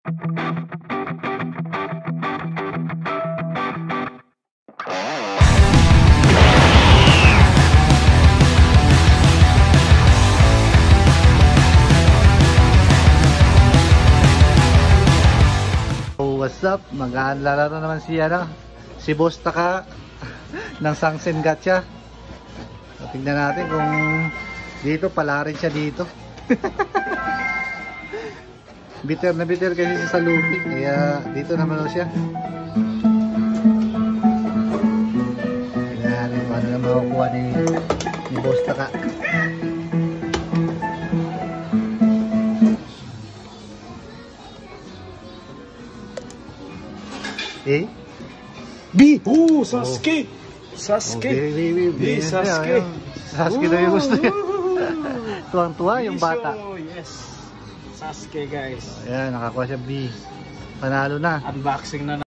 What's up? Mag-aalala naman si Boss Taka ng Sangsen Gacha. So, tingnan natin kung dito pala rin siya dito. Bitter na bitter kasi siya sa lupi, kaya dito naman siya. Tingnan natin kung ano na makukuha ni Boss Taka. Eh? B! Oh, Sasuke! Sasuke! B, Sasuke! Sasuke na yung gusto niya. Tuwang-tuwa yung bata. Yes! Sasuke guys. Ayan, nakakuha siya B. Panalo na. Unboxing na